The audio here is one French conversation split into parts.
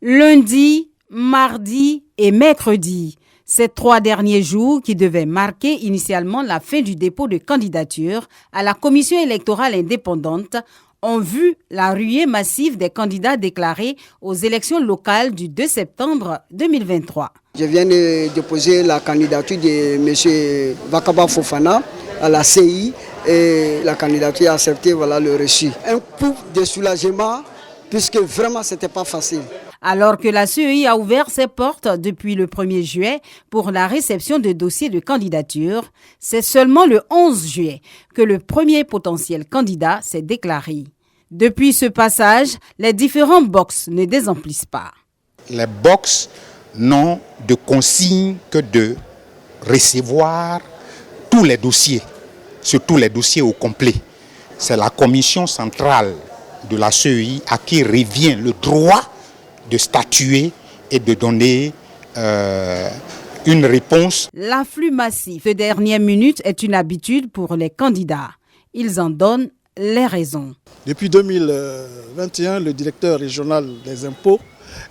Lundi, mardi et mercredi. Ces 3 derniers jours qui devaient marquer initialement la fin du dépôt de candidature à la commission électorale indépendante ont vu la ruée massive des candidats déclarés aux élections locales du 2 septembre 2023. Je viens de déposer la candidature de M. Vakaba Fofana à la CI et la candidature a accepté, voilà le reçu. Un coup de soulagement puisque vraiment c'était pas facile. Alors que la CEI a ouvert ses portes depuis le 1er juillet pour la réception de dossiers de candidature, c'est seulement le 11 juillet que le premier potentiel candidat s'est déclaré. Depuis ce passage, les différents box ne désemplissent pas. Les box n'ont de consigne que de recevoir tous les dossiers, surtout les dossiers au complet. C'est la commission centrale de la CEI à qui revient le droit de statuer et de donner une réponse. L'afflux massif de dernière minute est une habitude pour les candidats. Ils en donnent les raisons. Depuis 2021, le directeur régional des impôts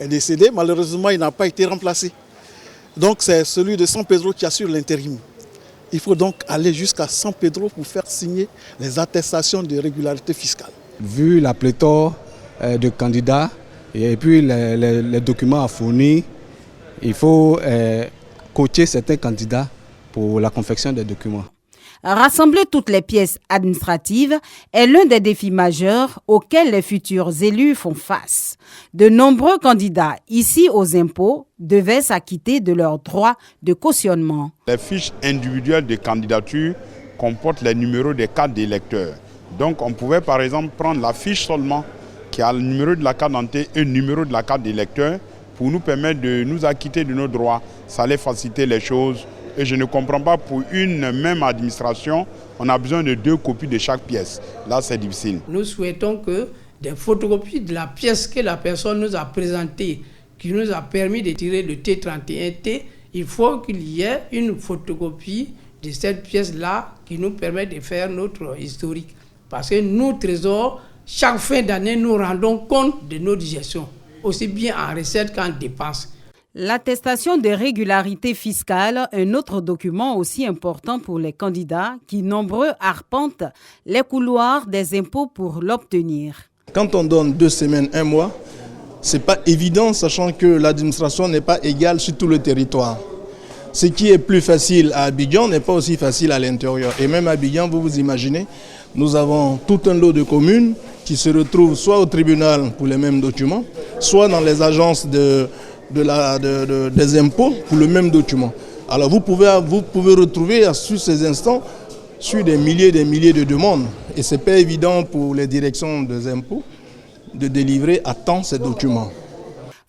est décédé. Malheureusement, il n'a pas été remplacé. Donc c'est celui de San Pedro qui assure l'intérim. Il faut donc aller jusqu'à San Pedro pour faire signer les attestations de régularité fiscale. Vu la pléthore de candidats et puis les documents à fournir, il faut coacher certains candidats pour la confection des documents. Rassembler toutes les pièces administratives est l'un des défis majeurs auxquels les futurs élus font face. De nombreux candidats ici aux impôts devaient s'acquitter de leurs droits de cautionnement. Les fiches individuelles de candidature comportent les numéros des cartes d'électeurs. Donc on pouvait par exemple prendre la fiche seulement qui a le numéro de la carte d'identité et le numéro de la carte d'électeur pour nous permettre de nous acquitter de nos droits. Ça allait faciliter les choses. Et je ne comprends pas, pour une même administration, on a besoin de 2 copies de chaque pièce. Là, c'est difficile. Nous souhaitons que des photocopies de la pièce que la personne nous a présentée, qui nous a permis de tirer le T31T, il faut qu'il y ait une photocopie de cette pièce-là qui nous permet de faire notre historique. Parce que nous, Trésor, chaque fin d'année, nous rendons compte de notre gestion, aussi bien en recettes qu'en dépenses. L'attestation de régularité fiscale, un autre document aussi important pour les candidats qui nombreux arpentent les couloirs des impôts pour l'obtenir. Quand on donne 2 semaines, 1 mois, ce n'est pas évident, sachant que l'administration n'est pas égale sur tout le territoire. Ce qui est plus facile à Abidjan n'est pas aussi facile à l'intérieur. Et même à Abidjan, vous vous imaginez, nous avons tout un lot de communes qui se retrouvent soit au tribunal pour les mêmes documents, soit dans les agences des impôts pour le même document. Alors vous pouvez retrouver sur ces instants sur des milliers de demandes. Et ce n'est pas évident pour les directions des impôts de délivrer à temps ces documents.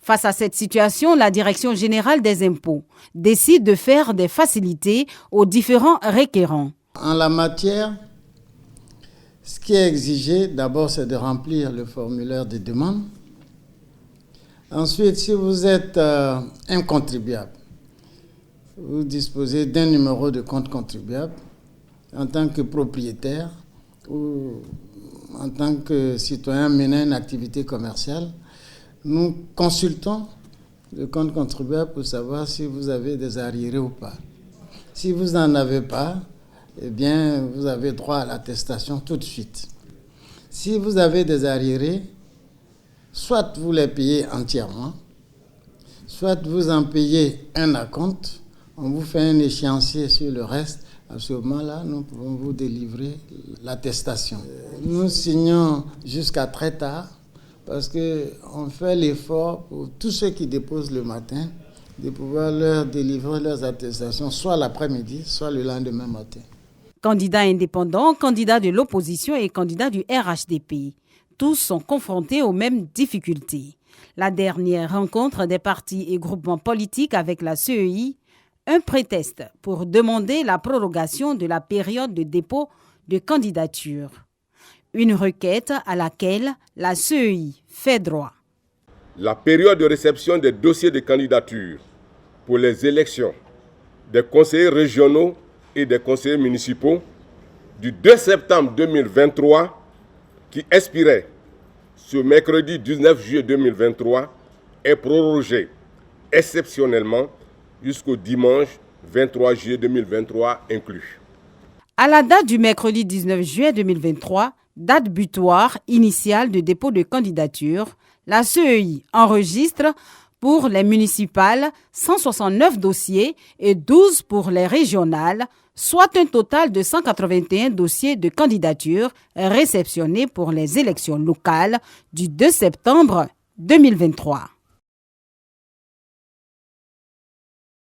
Face à cette situation, la Direction générale des impôts décide de faire des facilités aux différents requérants. En la matière, ce qui est exigé, d'abord, c'est de remplir le formulaire de demande. Ensuite, si vous êtes un contribuable, vous disposez d'un numéro de compte contribuable en tant que propriétaire ou en tant que citoyen menant une activité commerciale. Nous consultons le compte contribuable pour savoir si vous avez des arriérés ou pas. Si vous n'en avez pas, eh bien, vous avez droit à l'attestation tout de suite. Si vous avez des arriérés, soit vous les payez entièrement, soit vous en payez un acompte, on vous fait un échéancier sur le reste. À ce moment-là, nous pouvons vous délivrer l'attestation. Nous signons jusqu'à très tard parce qu'on fait l'effort pour tous ceux qui déposent le matin de pouvoir leur délivrer leurs attestations soit l'après-midi, soit le lendemain matin. Candidats indépendants, candidats de l'opposition et candidats du RHDP. Tous sont confrontés aux mêmes difficultés. La dernière rencontre des partis et groupements politiques avec la CEI, un prétexte pour demander la prorogation de la période de dépôt de candidature. Une requête à laquelle la CEI fait droit. La période de réception des dossiers de candidature pour les élections des conseillers régionaux et des conseillers municipaux du 2 septembre 2023 qui expirait ce mercredi 19 juillet 2023 est prorogée exceptionnellement jusqu'au dimanche 23 juillet 2023 inclus. À la date du mercredi 19 juillet 2023, date butoir initiale de dépôt de candidature, la CEI enregistre pour les municipales 169 dossiers et 12 pour les régionales, soit un total de 181 dossiers de candidature réceptionnés pour les élections locales du 2 septembre 2023.